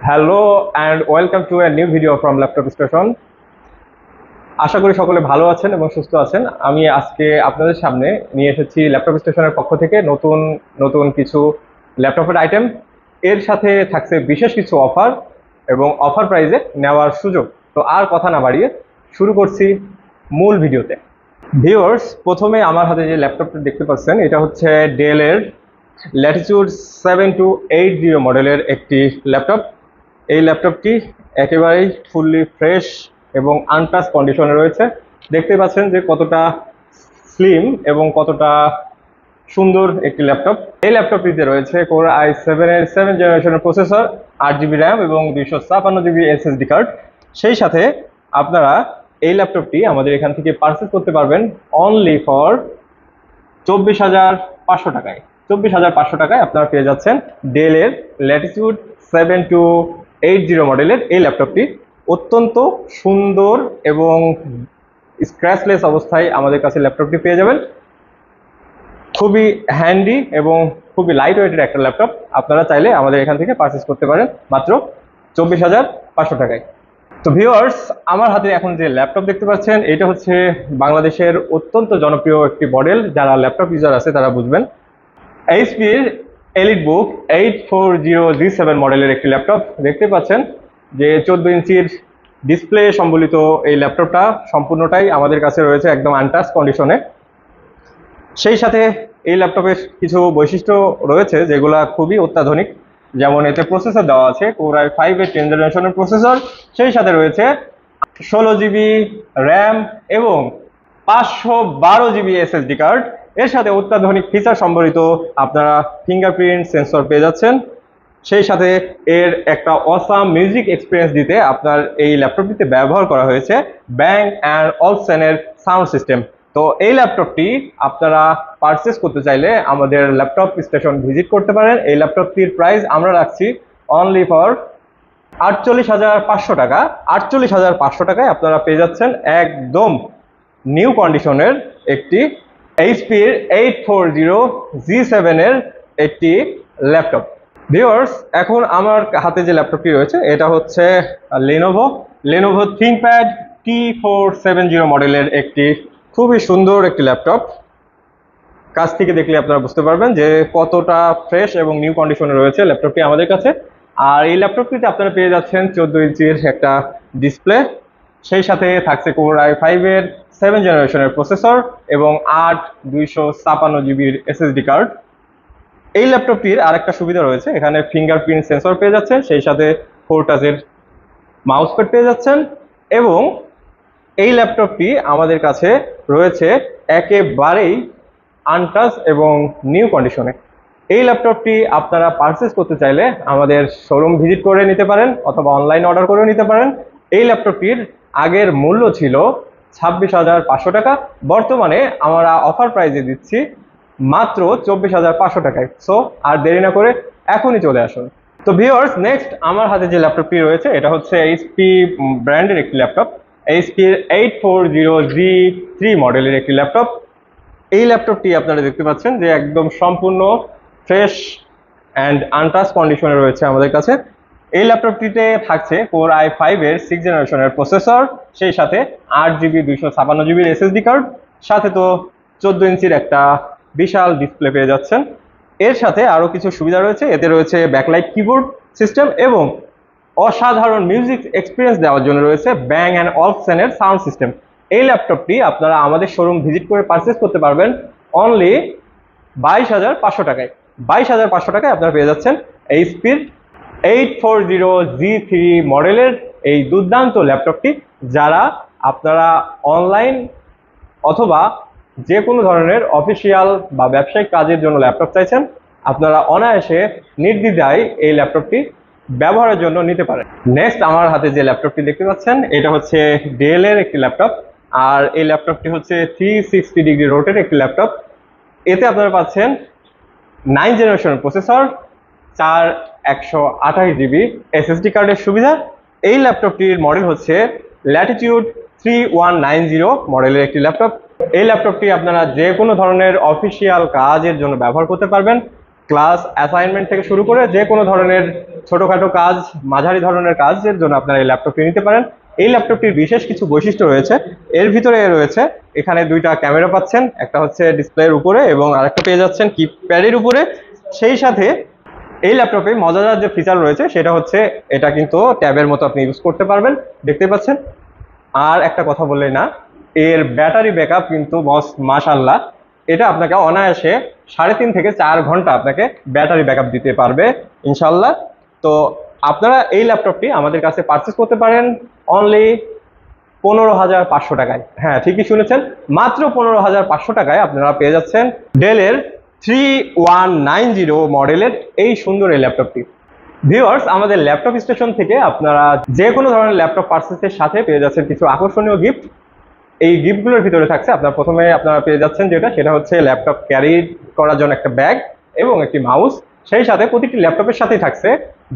Hello and welcome to a new video from Laptop Station. আশা করি সকলে ভালো আছেন এবং সুস্থ আছেন। আমি আজকে আপনাদের সামনে নিয়ে এসেছি ল্যাপটপ স্টেশনের পক্ষ থেকে নতুন নতুন কিছু ল্যাপটপের আইটেম। এর সাথে থাকছে বিশেষ কিছু অফার এবং অফার প্রাইজে নেওয়ার সুযোগ। তো আর কথা না বাড়িয়ে শুরু করছি মূল ভিডিওতে। ভিউয়ার্স, প্রথমে আমার হাতে যে ল্যাপটপটা দেখতে পাচ্ছেন এটা হচ্ছে ডেলের ল্যাটিটিউড 7280 মডেলের একটি ল্যাপটপ। এই ল্যাপটপটি একেবারেই ফুললি ফ্রেশ এবং আনটাচ কন্ডিশনে রয়েছে। দেখতে পাচ্ছেন যে কতটা স্লিম এবং কতটা সুন্দর একটি ল্যাপটপ। এই ল্যাপটপটিতে রয়েছে কোর i7 এর 7 জেনারেশনের প্রসেসর, 8GB র্যাম এবং 256GB এসএসডি কার্ড। সেই সাথে আপনারা এই ল্যাপটপটি আমাদের এখান থেকে পারচেজ করতে পারবেন অনলি ফর 24,500 টাকায়। 24,500 টাকায় আপনারা পেয়ে যাচ্ছেন ডেলের ল্যাটিটিউড 7280 মডেলের এই ল্যাপটপটি। অত্যন্ত সুন্দর এবং স্ক্র্যাচলেস অবস্থায় আমাদের কাছে ল্যাপটপটি পেয়ে যাবেন। খুবই হ্যান্ডি এবং খুবই লাইট ওয়েটের একটা ল্যাপটপ। আপনারা চাইলে আমাদের এখান থেকে পারচেজ করতে পারেন মাত্র 24,500 টাকায়। তো ভিউয়ার্স, আমার হাতে এখন যে ল্যাপটপ দেখতে পাচ্ছেন এটা হচ্ছে বাংলাদেশের অত্যন্ত জনপ্রিয় একটি মডেল। যারা ল্যাপটপ ইউজার আছে তারা বুঝবেন। এইচপির এলিটবুক 840G7 মডেলের একটি ল্যাপটপ দেখতে পাচ্ছেন যে 14 ইঞ্চির ডিসপ্লে সম্বলিত এই ল্যাপটপটা সম্পূর্ণটাই আমাদের কাছে রয়েছে একদম আনটাচ কন্ডিশনে। সেই সাথে এই ল্যাপটপের কিছু বৈশিষ্ট্য রয়েছে যেগুলো খুবই অত্যাধুনিক। যেমন এতে প্রসেসর দেওয়া আছে কোর i5 এর 10 জেনারেশনের প্রসেসর, সেই সাথে রয়েছে 16GB র্যাম এবং 512GB এসএসডি কার্ড। এর সাথে অত্যাধুনিক ফিচার সম্বলিত আপনারা ফিঙ্গারপ্রিন্ট সেন্সর পেয়ে যাচ্ছেন। সেই সাথে এর একটা অসাম মিউজিক এক্সপিরিয়েন্স দিতে আপনার এই ল্যাপটপটিতে ব্যবহার করা হয়েছে ব্যাং অ্যান্ড অলসেনের সাউন্ড সিস্টেম। তো এই ল্যাপটপটি আপনারা পারচেস করতে চাইলে আমাদের ল্যাপটপ স্টেশন ভিজিট করতে পারেন। এই ল্যাপটপটির প্রাইস আমরা রাখছি অনলি ফর 48,500 টাকা। 48,500 টাকায় আপনারা পেয়ে যাচ্ছেন একদম নিউ কন্ডিশনের একটি এইচপির 840G7 এর একটি ল্যাপটপ। ভিউয়ার্স, এখন আমার হাতে যে ল্যাপটপটি রয়েছে এটা হচ্ছে লেনোভো থিংকপ্যাড T470 মডেলের একটি খুবই সুন্দর একটি ল্যাপটপ। কাছ থেকে দেখলে আপনারা বুঝতে পারবেন যে কতটা ফ্রেশ এবং নিউ কন্ডিশনে রয়েছে ল্যাপটপটি আমাদের কাছে। আর এই ল্যাপটপটিতে আপনারা পেয়ে যাচ্ছেন 14 ইঞ্চির একটা ডিসপ্লে, সেই সাথে থাকছে কোর i5 এর 7 জেনারেশনের প্রসেসর এবং 256GB এসএসডি কার্ড। এই ল্যাপটপটির আরেকটা সুবিধা রয়েছে, এখানে ফিঙ্গারপ্রিন্ট সেন্সর পেয়ে যাচ্ছেন, সেই সাথে 4 টাচের মাউস প্যাড পেয়ে যাচ্ছেন এবং এই ল্যাপটপটি আমাদের কাছে রয়েছে একেবারেই আনটাচ এবং নিউ কন্ডিশনে। এই ল্যাপটপটি আপনারা পারচেস করতে চাইলে আমাদের শোরুম ভিজিট করে নিতে পারেন অথবা অনলাইন অর্ডার করে নিতে পারেন। এই ল্যাপটপটির আগের মূল্য ছিল 26,500 টাকা, বর্তমানে আমরা অফার প্রাইজে দিচ্ছি মাত্র 24,500 টাকায়। সো আর দেরি না করে এখনই চলে আসুন। তো ভিউয়ার্স, নেক্সট আমার হাতে যে ল্যাপটপটি রয়েছে এটা হচ্ছে এইচপি ব্র্যান্ডের একটি ল্যাপটপ, এইচপির 840G3 মডেলের একটি ল্যাপটপ। এই ল্যাপটপটি আপনারা দেখতে পাচ্ছেন যে একদম সম্পূর্ণ ফ্রেশ অ্যান্ড আনটাচ কন্ডিশনে রয়েছে আমাদের কাছে। এই ল্যাপটপটিতে থাকছে কোর i5 এর 6 জেনারেশনের প্রসেসর, সেই সাথে 8GB 256GB এসএসডি কার্ড, সাথে তো 14 ইঞ্চির একটা বিশাল ডিসপ্লে পেয়ে যাচ্ছেন। এর সাথে আরও কিছু সুবিধা রয়েছে, এতে রয়েছে ব্যাকলাইট কিবোর্ড সিস্টেম এবং অসাধারণ মিউজিক এক্সপিরিয়েন্স দেওয়ার জন্য রয়েছে ব্যাং অ্যান্ড অলসেনের সাউন্ড সিস্টেম। এই ল্যাপটপটি আপনারা আমাদের শোরুম ভিজিট করে পারচেস করতে পারবেন অনলি 22,500 টাকায়। 22,500 টাকায় আপনারা পেয়ে যাচ্ছেন এইচপির 840G3 মডেলের এই দুর্দান্ত ল্যাপটপটি। যারা আপনারা অনলাইন অথবা যে কোনো ধরনের অফিসিয়াল বা ব্যবসায়িক কাজের জন্য ল্যাপটপ চাইছেন, আপনারা অনায়াসে নির্দ্বিধায় এই ল্যাপটপটি ব্যবহারের জন্য নিতে পারেন। নেক্সট আমার হাতে যে ল্যাপটপটি দেখতে পাচ্ছেন এটা হচ্ছে ডেলের একটি ল্যাপটপ, আর এই ল্যাপটপটি হচ্ছে 360 ডিগ্রি রোটের একটি ল্যাপটপ। এতে আপনারা পাচ্ছেন 9 জেনারেশনের প্রসেসর, 128GB এসএসডি কার্ডের সুবিধা। এই ল্যাপটপটির মডেল হচ্ছে ল্যাটিটিউড 3190 মডেলের একটি ল্যাপটপ। এই ল্যাপটপটি আপনারা যে কোনো ধরনের অফিসিয়াল কাজের জন্য ব্যবহার করতে পারবেন। ক্লাস অ্যাসাইনমেন্ট থেকে শুরু করে যে কোনো ধরনের ছোটোখাটো কাজ, মাঝারি ধরনের কাজের জন্য আপনারা এই ল্যাপটপটি নিতে পারেন। এই ল্যাপটপটির বিশেষ কিছু বৈশিষ্ট্য রয়েছে। এর ভিতরে রয়েছে এখানে দুইটা ক্যামেরা পাচ্ছেন, একটা হচ্ছে ডিসপ্লের উপরে এবং আরেকটা পেয়ে যাচ্ছেন কিপ্যাডের উপরে। সেই সাথে এই ল্যাপটপে মজাদার যে ফিচার রয়েছে সেটা হচ্ছে এটা কিন্তু ট্যাবের মতো আপনি ইউজ করতে পারবেন, দেখতে পাচ্ছেন। আর একটা কথা বললেই না, এর ব্যাটারি ব্যাকআপ কিন্তু মাশাআল্লাহ, এটা আপনাকে অনায়াসে 3.5 থেকে 4 ঘন্টা আপনাকে ব্যাটারি ব্যাকআপ দিতে পারবে ইনশাল্লাহ। তো আপনারা এই ল্যাপটপটি আমাদের কাছে পারচেস করতে পারেন অনলি 15,500 টাকায়। হ্যাঁ, ঠিকই শুনেছেন, মাত্র 15,500 টাকায় আপনারা পেয়ে যাচ্ছেন ডেলের 3190 মডেলের এই সুন্দর এই ল্যাপটপটি। ভিউয়ার্স, আমাদের ল্যাপটপ স্টেশন থেকে আপনারা যে কোনো ধরনের ল্যাপটপ পারচেসের সাথে পেয়ে যাচ্ছেন কিছু আকর্ষণীয় গিফট। এই গিফটগুলোর ভিতরে থাকছে প্রথমে আপনারা পেয়ে যাচ্ছেন সেটা হচ্ছে ল্যাপটপ ক্যারি করার জন্য একটা ব্যাগ এবং একটি মাউস। সেই সাথে প্রতিটি ল্যাপটপের সাথেই থাকছে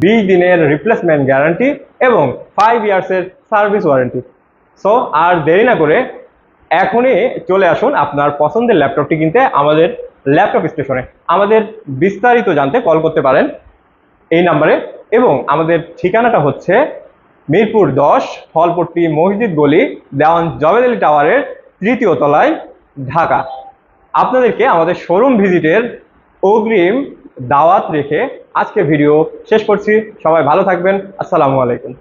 20 দিনের রিপ্লেসমেন্ট গ্যারান্টি এবং 5 ইয়ার্সের সার্ভিস ওয়ারেন্টি। সো আর দেরি না করে এখনই চলে আসুন আপনার পছন্দের ল্যাপটপটি কিনতে আমাদের ল্যাপটপ স্টেশনে। আমাদের বিস্তারিত জানতে কল করতে পারেন এই নাম্বারে, এবং আমাদের ঠিকানাটা হচ্ছে মিরপুর 10 ফলপট্টি মসজিদ গলি, দেওয়ান জবেদ আলী টাওয়ারের 3য় তলায়, ঢাকা। আপনাদেরকে আমাদের শোরুম ভিজিটের অগ্রিম দাওয়াত রেখে আজকে ভিডিও শেষ করছি। সবাই ভালো থাকবেন। আসসালামু আলাইকুম।